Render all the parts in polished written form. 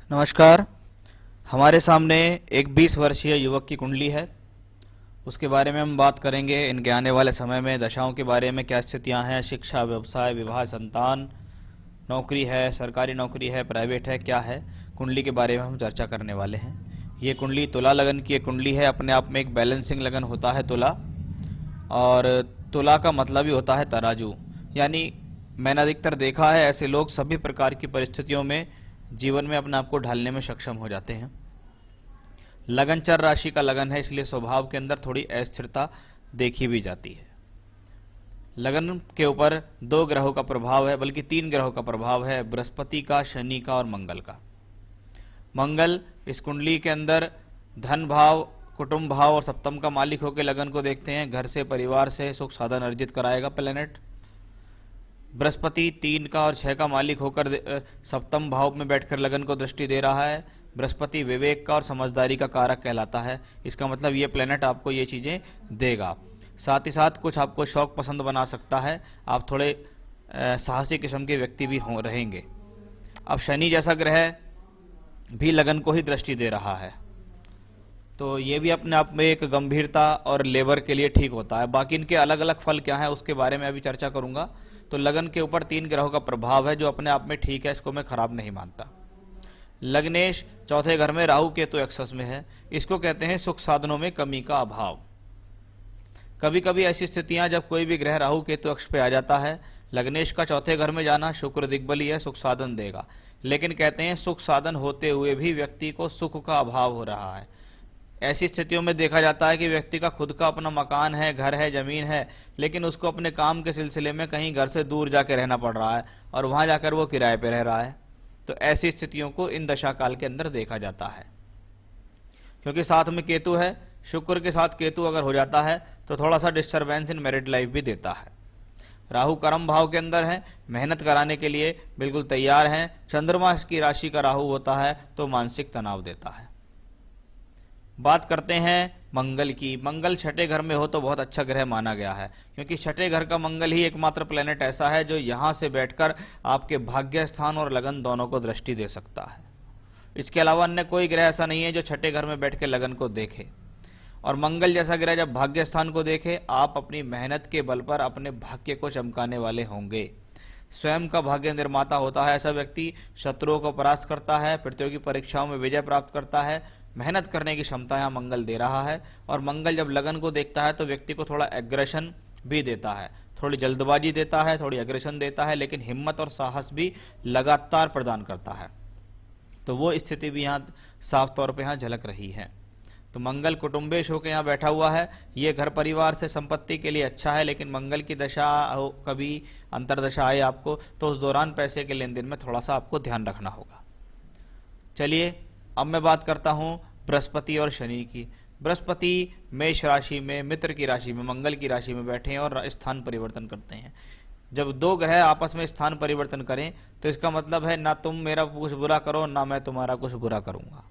नमस्कार। हमारे सामने एक 20 वर्षीय युवक की कुंडली है। उसके बारे में हम बात करेंगे। इनके आने वाले समय में दशाओं के बारे में क्या स्थितियां हैं, शिक्षा, व्यवसाय, विवाह, संतान, नौकरी है, सरकारी नौकरी है, प्राइवेट है, क्या है, कुंडली के बारे में हम चर्चा करने वाले हैं। ये कुंडली तुला लगन की एक कुंडली है। अपने आप में एक बैलेंसिंग लगन होता है तुला, और तुला का मतलब ही होता है तराजू। यानी मैंने अधिकतर देखा है ऐसे लोग सभी प्रकार की परिस्थितियों में जीवन में अपने आप को ढालने में सक्षम हो जाते हैं। लगन चर राशि का लगन है, इसलिए स्वभाव के अंदर थोड़ी अस्थिरता देखी भी जाती है। लगन के ऊपर 2 ग्रहों का प्रभाव है, बल्कि 3 ग्रहों का प्रभाव है, बृहस्पति का, शनि का और मंगल का। मंगल इस कुंडली के अंदर धन भाव, कुटुंब भाव और सप्तम का मालिक होकर लगन को देखते हैं। घर से, परिवार से सुख साधन अर्जित कराएगा प्लेनेट। बृहस्पति 3 का और 6 का मालिक होकर सप्तम भाव में बैठकर लगन को दृष्टि दे रहा है। बृहस्पति विवेक का और समझदारी का कारक कहलाता है। इसका मतलब ये प्लेनेट आपको ये चीज़ें देगा। साथ ही साथ कुछ आपको शौक पसंद बना सकता है। आप थोड़े साहसी किस्म के व्यक्ति भी हो रहेंगे। अब शनि जैसा ग्रह भी लगन को ही दृष्टि दे रहा है, तो ये भी अपने आप में एक गंभीरता और लेबर के लिए ठीक होता है। बाकी इनके अलग अलग फल क्या है उसके बारे में अभी चर्चा करूंगा। तो लगन के ऊपर 3 ग्रहों का प्रभाव है, जो अपने आप में ठीक है, इसको मैं खराब नहीं मानता। लग्नेश चौथे घर में राहु केतु एक्सेस में है। इसको कहते हैं सुख साधनों में कमी का अभाव। कभी कभी ऐसी स्थितियां जब कोई भी ग्रह राहु केतु अक्ष पे आ जाता है, लग्नेश का चौथे घर में जाना शुक्र दिग्बली है, सुख साधन देगा। लेकिन कहते हैं सुख साधन होते हुए भी व्यक्ति को सुख का अभाव हो रहा है। ऐसी स्थितियों में देखा जाता है कि व्यक्ति का खुद का अपना मकान है, घर है, जमीन है, लेकिन उसको अपने काम के सिलसिले में कहीं घर से दूर जाकर रहना पड़ रहा है और वहां जाकर वो किराए पे रह रहा है। तो ऐसी स्थितियों को इन दशा काल के अंदर देखा जाता है। क्योंकि साथ में केतु है, शुक्र के साथ केतु अगर हो जाता है तो थोड़ा सा डिस्टर्बेंस इन मैरिड लाइफ भी देता है। राहु कर्म भाव के अंदर है, मेहनत कराने के लिए बिल्कुल तैयार हैं। चंद्रमा की राशि का राहु होता है तो मानसिक तनाव देता है। बात करते हैं मंगल की। मंगल छठे घर में हो तो बहुत अच्छा ग्रह माना गया है, क्योंकि छठे घर का मंगल ही एकमात्र प्लेनेट ऐसा है जो यहां से बैठकर आपके भाग्य स्थान और लगन दोनों को दृष्टि दे सकता है। इसके अलावा अन्य कोई ग्रह ऐसा नहीं है जो छठे घर में बैठ के लगन को देखे। और मंगल जैसा ग्रह जब भाग्य स्थान को देखे, आप अपनी मेहनत के बल पर अपने भाग्य को चमकाने वाले होंगे। स्वयं का भाग्य निर्माता होता है ऐसा व्यक्ति। शत्रुओं को परास्त करता है, प्रतियोगी परीक्षाओं में विजय प्राप्त करता है। मेहनत करने की क्षमता यहाँ मंगल दे रहा है। और मंगल जब लगन को देखता है तो व्यक्ति को थोड़ा एग्रेशन भी देता है, थोड़ी जल्दबाजी देता है, थोड़ी एग्रेशन देता है, लेकिन हिम्मत और साहस भी लगातार प्रदान करता है। तो वो स्थिति भी यहाँ साफ तौर पे यहाँ झलक रही है। तो मंगल कुटुंबेश होकर यहाँ बैठा हुआ है। ये घर परिवार से संपत्ति के लिए अच्छा है, लेकिन मंगल की दशा हो, कभी अंतरदशा आए आपको, तो उस दौरान पैसे के लेन देन में थोड़ा सा आपको ध्यान रखना होगा। चलिए अब मैं बात करता हूँ बृहस्पति और शनि की। बृहस्पति मेष राशि में, मित्र की राशि में, मंगल की राशि में बैठे हैं और स्थान परिवर्तन करते हैं। जब 2 ग्रह आपस में स्थान परिवर्तन करें तो इसका मतलब है ना तुम मेरा कुछ बुरा करो, ना मैं तुम्हारा कुछ बुरा करूंगा।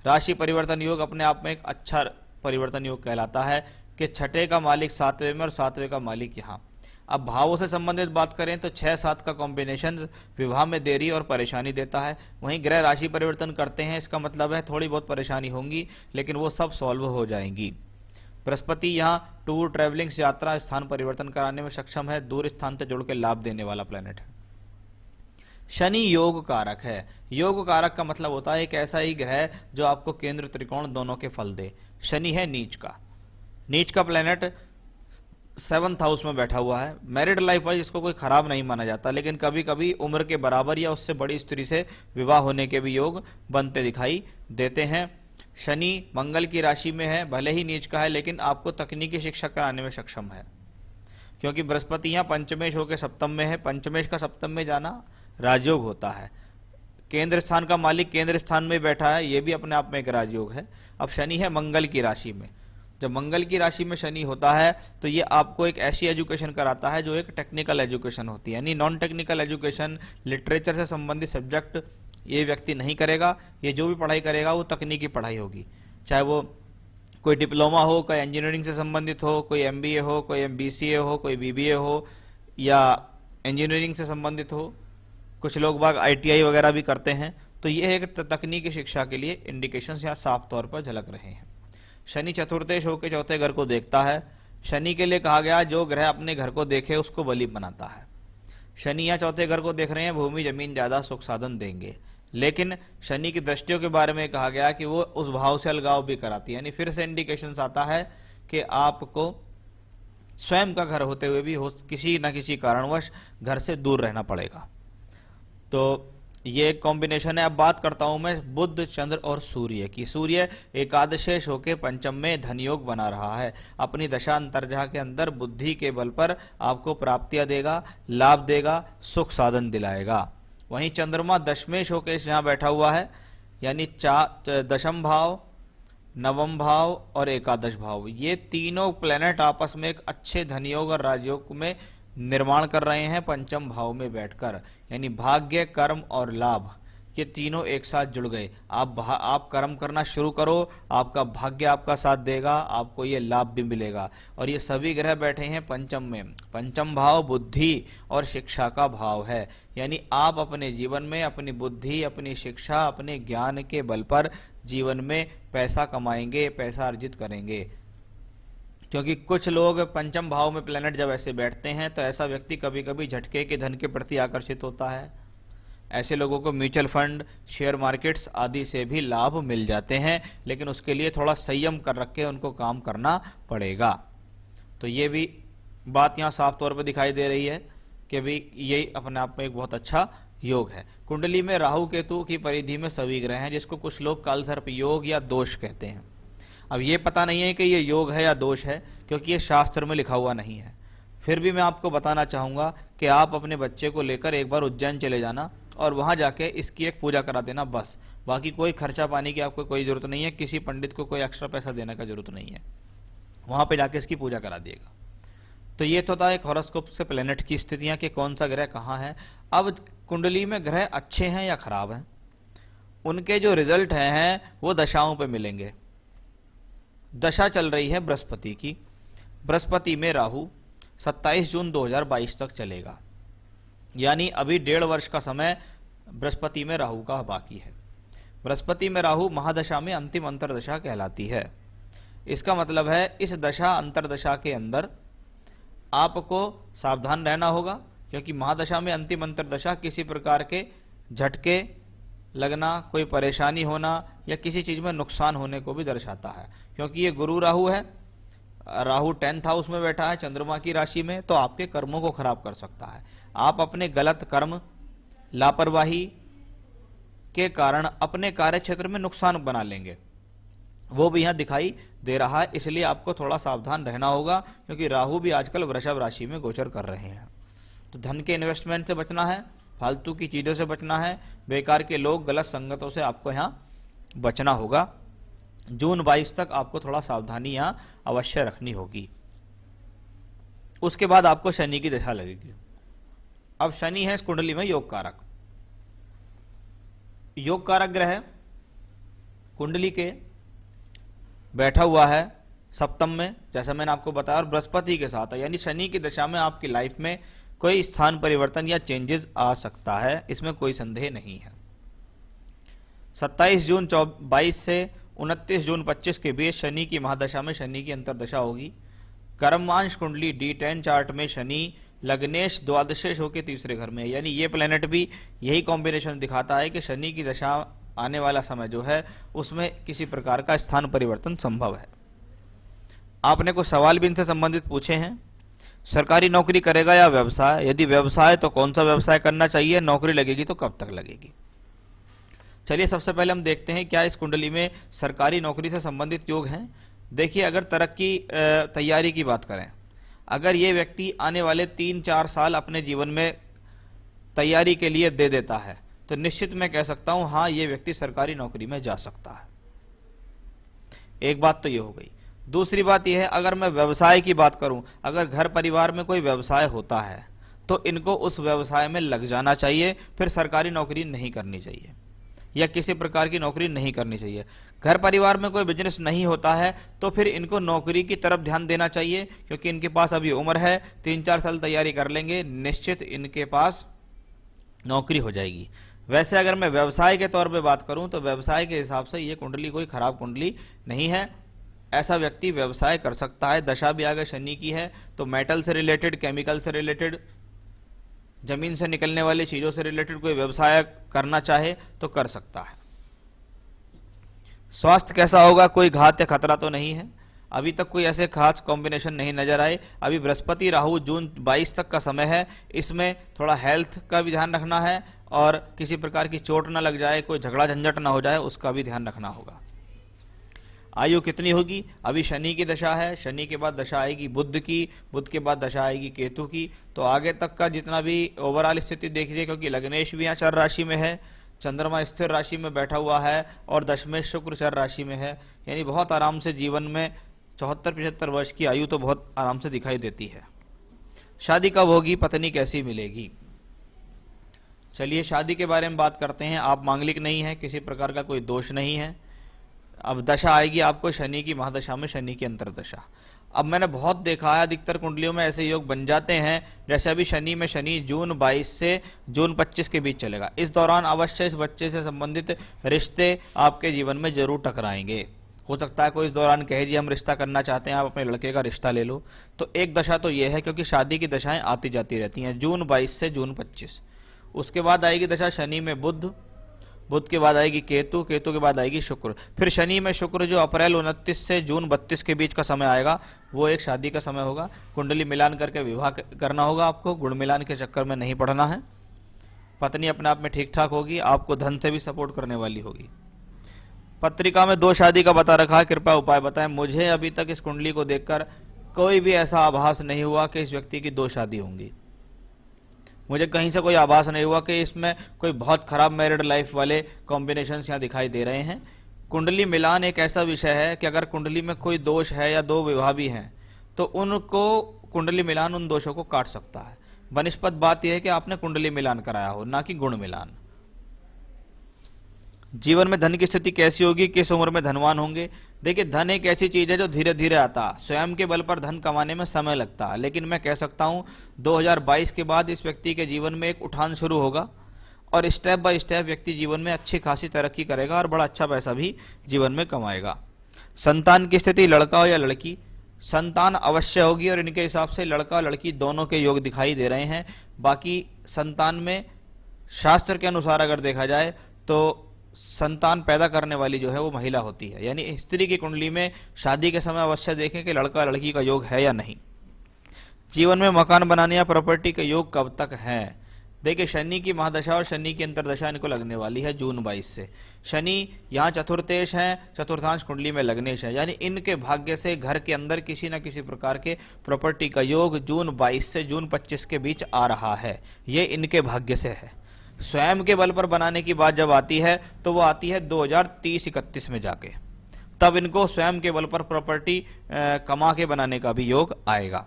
राशि परिवर्तन योग अपने आप में एक अच्छा परिवर्तन योग कहलाता है कि छठे का मालिक 7वें में और 7वें का मालिक यहाँ। अब भावों से संबंधित बात करें तो 6-7 का कॉम्बिनेशन विवाह में देरी और परेशानी देता है। वहीं ग्रह राशि परिवर्तन करते हैं, इसका मतलब है थोड़ी बहुत परेशानी होंगी, लेकिन वो सब सॉल्व हो जाएंगी। बृहस्पति यहाँ टूर, ट्रैवलिंग, यात्रा, स्थान परिवर्तन कराने में सक्षम है। दूर स्थान से जुड़ के लाभ देने वाला प्लेनेट है। शनि योग कारक है। योग कारक का मतलब होता है एक ऐसा ही ग्रह जो आपको केंद्र त्रिकोण दोनों के फल दे। शनि है नीच का। नीच का प्लेनेट 7th हाउस में बैठा हुआ है। मैरिड लाइफ वाइज इसको कोई खराब नहीं माना जाता, लेकिन कभी कभी उम्र के बराबर या उससे बड़ी स्त्री से विवाह होने के भी योग बनते दिखाई देते हैं। शनि मंगल की राशि में है, भले ही नीच का है, लेकिन आपको तकनीकी शिक्षा कराने में सक्षम है, क्योंकि बृहस्पति यहाँ पंचमेश होकर सप्तम में है। पंचमेश का सप्तम में जाना राजयोग होता है। केंद्र स्थान का मालिक केंद्र स्थान में बैठा है, यह भी अपने आप में एक राजयोग है। अब शनि है मंगल की राशि में। जब मंगल की राशि में शनि होता है तो ये आपको एक ऐसी एजुकेशन कराता है जो एक टेक्निकल एजुकेशन होती है, यानी नॉन टेक्निकल एजुकेशन, लिटरेचर से संबंधित सब्जेक्ट ये व्यक्ति नहीं करेगा। ये जो भी पढ़ाई करेगा वो तकनीकी पढ़ाई होगी, चाहे वो कोई डिप्लोमा हो, कोई इंजीनियरिंग से संबंधित हो, कोई एमबीए हो, कोई बीसीए हो, कोई बीबीए हो, या इंजीनियरिंग से संबंधित हो। कुछ लोग बाग आईटीआई वगैरह भी करते हैं, तो ये एक तकनीकी शिक्षा के लिए इंडिकेशंस यहाँ साफ तौर पर झलक रहे हैं। शनि चतुर्थेश होकर चौथे घर को देखता है। शनि के लिए कहा गया जो ग्रह अपने घर को देखे उसको बली बनाता है। शनि यहाँ चौथे घर को देख रहे हैं, भूमि जमीन ज्यादा सुख साधन देंगे, लेकिन शनि की दृष्टियों के बारे में कहा गया कि वो उस भाव से अलगाव भी कराती है। यानी फिर से इंडिकेशंस आता है कि आपको स्वयं का घर होते हुए भी हो किसी न किसी कारणवश घर से दूर रहना पड़ेगा। तो ये एक कॉम्बिनेशन है। अब बात करता हूं मैं बुध, चंद्र और सूर्य की। सूर्य एकादशेश होके पंचम में धन योग बना रहा है। अपनी दशा अंतर्दशा के अंदर बुद्धि के बल पर आपको प्राप्तियां देगा, लाभ देगा, सुख साधन दिलाएगा। वहीं चंद्रमा दशमेश होके यहाँ बैठा हुआ है, यानी दशम भाव, नवम भाव और एकादश भाव, ये तीनों प्लेनेट आपस में एक अच्छे धनयोग और राजयोग में निर्माण कर रहे हैं पंचम भाव में बैठकर। यानी भाग्य, कर्म और लाभ ये तीनों एक साथ जुड़ गए। आप कर्म करना शुरू करो, आपका भाग्य आपका साथ देगा, आपको ये लाभ भी मिलेगा। और ये सभी ग्रह बैठे हैं पंचम में। पंचम भाव बुद्धि और शिक्षा का भाव है। यानी आप अपने जीवन में अपनी बुद्धि, अपनी शिक्षा, अपने ज्ञान के बल पर जीवन में पैसा कमाएंगे, पैसा अर्जित करेंगे। क्योंकि कुछ लोग पंचम भाव में प्लेनेट जब ऐसे बैठते हैं तो ऐसा व्यक्ति कभी कभी झटके के धन के प्रति आकर्षित होता है। ऐसे लोगों को म्यूचुअल फंड, शेयर मार्केट्स आदि से भी लाभ मिल जाते हैं, लेकिन उसके लिए थोड़ा संयम कर रखे उनको काम करना पड़ेगा। तो ये भी बात यहाँ साफ तौर पर दिखाई दे रही है कि भी ये अपने आप में एक बहुत अच्छा योग है। कुंडली में राहु केतु की परिधि में सभी ग्रह हैं, जिसको कुछ लोग कालसर्प योग या दोष कहते हैं। अब ये पता नहीं है कि ये योग है या दोष है, क्योंकि ये शास्त्र में लिखा हुआ नहीं है। फिर भी मैं आपको बताना चाहूँगा कि आप अपने बच्चे को लेकर एक बार उज्जैन चले जाना और वहाँ जाके इसकी एक पूजा करा देना, बस। बाकी कोई खर्चा पानी की आपको कोई ज़रूरत नहीं है, किसी पंडित को कोई एक्स्ट्रा पैसा देने का जरूरत नहीं है। वहाँ पे जाके इसकी पूजा करा दिएगा। तो ये तो था एक हॉरोस्कोप से प्लेनेट की स्थितियाँ कि कौन सा ग्रह कहाँ है। अब कुंडली में ग्रह अच्छे हैं या खराब हैं, उनके जो रिजल्ट हैं वो दशाओं पे मिलेंगे। दशा चल रही है बृहस्पति की। बृहस्पति में राहु 27 जून 2022 तक चलेगा, यानी अभी 1.5 वर्ष का समय बृहस्पति में राहु का बाकी है। बृहस्पति में राहु महादशा में अंतिम अंतरदशा कहलाती है। इसका मतलब है इस दशा अंतरदशा के अंदर आपको सावधान रहना होगा, क्योंकि महादशा में अंतिम अंतरदशा किसी प्रकार के झटके लगना, कोई परेशानी होना या किसी चीज में नुकसान होने को भी दर्शाता है। क्योंकि ये गुरु राहु है, राहु 10th हाउस में बैठा है चंद्रमा की राशि में, तो आपके कर्मों को खराब कर सकता है। आप अपने गलत कर्म, लापरवाही के कारण अपने कार्य क्षेत्र में नुकसान बना लेंगे, वो भी यहाँ दिखाई दे रहा है। इसलिए आपको थोड़ा सावधान रहना होगा, क्योंकि राहु भी आजकल वृषभ राशि में गोचर कर रहे हैं। तो धन के इन्वेस्टमेंट से बचना है, फालतू की चीज़ों से बचना है, बेकार के लोग, गलत संगतों से आपको यहाँ बचना होगा। जून 22 तक आपको थोड़ा सावधानी यहाँ अवश्य रखनी होगी। उसके बाद आपको शनि की दशा लगेगी। अब शनि है इस कुंडली में योग कारक। योग कारक ग्रह कुंडली के बैठा हुआ है सप्तम में, जैसा मैंने आपको बताया, और बृहस्पति के साथ है। यानी शनि की दशा में आपकी लाइफ में कोई स्थान परिवर्तन या चेंजेस आ सकता है, इसमें कोई संदेह नहीं है। 27 जून 22 से 29 जून 25 के बीच शनि की महादशा में शनि की अंतरदशा होगी। कर्मांश कुंडली D10 चार्ट में शनि लग्नेश द्वादशेश होकर तीसरे घर में है। यानी ये प्लेनेट भी यही कॉम्बिनेशन दिखाता है कि शनि की दशा आने वाला समय जो है उसमें किसी प्रकार का स्थान परिवर्तन संभव है। आपने कुछ सवाल भी इनसे संबंधित पूछे हैं। सरकारी नौकरी करेगा या व्यवसाय? यदि व्यवसाय तो कौन सा व्यवसाय करना चाहिए, नौकरी लगेगी तो कब तक लगेगी? चलिए सबसे पहले हम देखते हैं क्या इस कुंडली में सरकारी नौकरी से संबंधित योग हैं। देखिए, अगर तरक्की तैयारी की बात करें, अगर ये व्यक्ति आने वाले 3-4 साल अपने जीवन में तैयारी के लिए दे देता है तो निश्चित मैं कह सकता हूं हाँ, ये व्यक्ति सरकारी नौकरी में जा सकता है। एक बात तो ये हो गई। दूसरी बात यह है, अगर मैं व्यवसाय की बात करूं, अगर घर परिवार में कोई व्यवसाय होता है तो इनको उस व्यवसाय में लग जाना चाहिए, फिर सरकारी नौकरी नहीं करनी चाहिए या किसी प्रकार की नौकरी नहीं करनी चाहिए। घर परिवार में कोई बिजनेस नहीं होता है तो फिर इनको नौकरी की तरफ ध्यान देना चाहिए, क्योंकि इनके पास अभी उम्र है, 3-4 साल तैयारी कर लेंगे, निश्चित इनके पास नौकरी हो जाएगी। वैसे अगर मैं व्यवसाय के तौर पे बात करूं तो व्यवसाय के हिसाब से ये कुंडली कोई खराब कुंडली नहीं है। ऐसा व्यक्ति व्यवसाय कर सकता है। दशा भी अगर शनि की है तो मेटल से रिलेटेड, केमिकल से रिलेटेड, जमीन से निकलने वाली चीजों से रिलेटेड कोई व्यवसाय करना चाहे तो कर सकता है। स्वास्थ्य कैसा होगा? कोई घात या खतरा तो नहीं है। अभी तक कोई ऐसे खास कॉम्बिनेशन नहीं नजर आए। अभी बृहस्पति राहु जून 22 तक का समय है, इसमें थोड़ा हेल्थ का भी ध्यान रखना है और किसी प्रकार की चोट ना लग जाए, कोई झगड़ा झंझट ना हो जाए, उसका भी ध्यान रखना होगा। आयु कितनी होगी? अभी शनि की दशा है, शनि के बाद दशा आएगी बुध की, बुध के बाद दशा आएगी केतु की। तो आगे तक का जितना भी ओवरऑल स्थिति देख रही है, क्योंकि लग्नेश भी यहाँ चर राशि में है, चंद्रमा स्थिर राशि में बैठा हुआ है और दशमेश शुक्र चर राशि में है, यानी बहुत आराम से जीवन में 74-75 वर्ष की आयु तो बहुत आराम से दिखाई देती है। शादी कब होगी? पत्नी कैसी मिलेगी? चलिए शादी के बारे में बात करते हैं। आप मांगलिक नहीं है, किसी प्रकार का कोई दोष नहीं है। अब दशा आएगी आपको शनि की महादशा में, शनि की अंतरदशा। अब मैंने बहुत देखा है अधिकतर कुंडलियों में ऐसे योग बन जाते हैं, जैसे अभी शनि में शनि जून 22 से जून 25 के बीच चलेगा। इस दौरान अवश्य इस बच्चे से संबंधित रिश्ते आपके जीवन में जरूर टकराएंगे। हो सकता है कोई इस दौरान कहे जी हम रिश्ता करना चाहते हैं, आप अपने लड़के का रिश्ता ले लो। तो एक दशा तो यह है, क्योंकि शादी की दशाएं आती जाती रहती हैं, जून 22 से जून 25। उसके बाद आएगी दशा शनि में बुध, बुध के बाद आएगी केतु, केतु के बाद आएगी शुक्र। फिर शनि में शुक्र जो अप्रैल 29 से जून 32 के बीच का समय आएगा, वो एक शादी का समय होगा। कुंडली मिलान करके विवाह करना होगा आपको, गुण मिलान के चक्कर में नहीं पड़ना है। पत्नी अपने आप में ठीक ठाक होगी, आपको धन से भी सपोर्ट करने वाली होगी। पत्रिका में 2 शादी का बता रखा है, कृपया उपाय बताएं। मुझे अभी तक इस कुंडली को देखकर कोई भी ऐसा आभास नहीं हुआ कि इस व्यक्ति की 2 शादी होंगी। मुझे कहीं से कोई आभास नहीं हुआ कि इसमें कोई बहुत खराब मैरिड लाइफ वाले कॉम्बिनेशंस यहाँ दिखाई दे रहे हैं। कुंडली मिलान एक ऐसा विषय है कि अगर कुंडली में कोई दोष है या 2 विवाह भी हैं तो उनको कुंडली मिलान उन दोषों को काट सकता है। बनिष्पत बात यह है कि आपने कुंडली मिलान कराया हो, ना कि गुण मिलान। जीवन में धन की स्थिति कैसी होगी? किस उम्र में धनवान होंगे? देखिए धन एक ऐसी चीज है जो धीरे धीरे आता है, स्वयं के बल पर धन कमाने में समय लगता है, लेकिन मैं कह सकता हूं 2022 के बाद इस व्यक्ति के जीवन में एक उठान शुरू होगा और स्टेप बाय स्टेप व्यक्ति जीवन में अच्छी खासी तरक्की करेगा और बड़ा अच्छा पैसा भी जीवन में कमाएगा। संतान की स्थिति, लड़का हो या लड़की, संतान अवश्य होगी और इनके हिसाब से लड़का लड़की दोनों के योग दिखाई दे रहे हैं। बाकी संतान में शास्त्र के अनुसार अगर देखा जाए तो संतान पैदा करने वाली जो है वो महिला होती है, यानी स्त्री की कुंडली में शादी के समय अवश्य देखें कि लड़का लड़की का योग है या नहीं। जीवन में मकान बनाने या प्रॉपर्टी के योग कब तक हैं? देखिए शनि की महादशा और शनि की अंतरदशा इनको लगने वाली है जून 22 से। शनि यहाँ चतुर्थेश है, चतुर्थांश कुंडली में लग्नेश है, यानी इनके भाग्य से घर के अंदर किसी न किसी प्रकार के प्रॉपर्टी का योग जून 22 से जून 25 के बीच आ रहा है। ये इनके भाग्य से है। स्वयं के बल पर बनाने की बात जब आती है तो वो आती है 2030-31 में जाके, तब इनको स्वयं के बल पर प्रॉपर्टी कमा के बनाने का भी योग आएगा।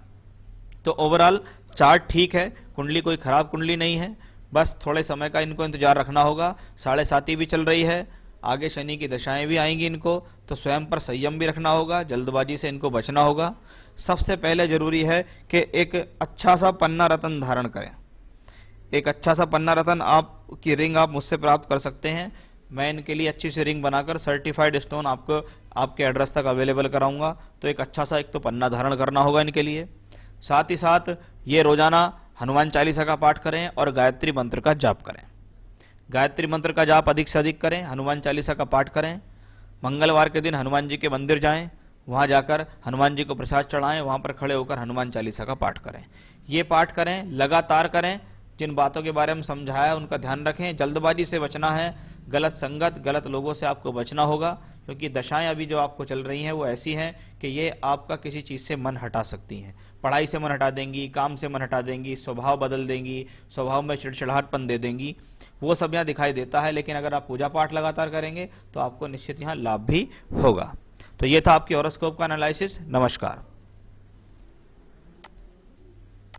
तो ओवरऑल चार्ट ठीक है, कुंडली कोई खराब कुंडली नहीं है, बस थोड़े समय का इनको इंतजार रखना होगा। 7.5 भी चल रही है, आगे शनि की दशाएं भी आएंगी इनको, तो स्वयं पर संयम भी रखना होगा, जल्दबाजी से इनको बचना होगा। सबसे पहले जरूरी है कि एक अच्छा सा पन्ना रत्न धारण करें। एक अच्छा सा पन्ना रत्न आपकी रिंग आप मुझसे प्राप्त कर सकते हैं। मैं इनके लिए अच्छी सी रिंग बनाकर सर्टिफाइड स्टोन आपको आपके एड्रेस तक अवेलेबल कराऊंगा। तो एक अच्छा सा एक तो पन्ना धारण करना होगा इनके लिए। साथ ही साथ ये रोजाना हनुमान चालीसा का पाठ करें और गायत्री मंत्र का जाप करें। गायत्री मंत्र का जाप अधिक से अधिक करें, हनुमान चालीसा का पाठ करें। मंगलवार के दिन हनुमान जी के मंदिर जाएं, वहाँ जाकर हनुमान जी को प्रसाद चढ़ाएं, वहाँ पर खड़े होकर हनुमान चालीसा का पाठ करें। ये पाठ करें, लगातार करें। जिन बातों के बारे में समझाया उनका ध्यान रखें। जल्दबाजी से बचना है, गलत संगत, गलत लोगों से आपको बचना होगा, क्योंकि दशाएं अभी जो आपको चल रही हैं वो ऐसी हैं कि ये आपका किसी चीज़ से मन हटा सकती हैं। पढ़ाई से मन हटा देंगी, काम से मन हटा देंगी, स्वभाव बदल देंगी, स्वभाव में चिड़चिड़ाहटपन दे देंगी, वो सब यहाँ दिखाई देता है। लेकिन अगर आप पूजा पाठ लगातार करेंगे तो आपको निश्चित यहाँ लाभ भी होगा। तो ये था आपकी हॉरोस्कोप का एनालिसिस। नमस्कार।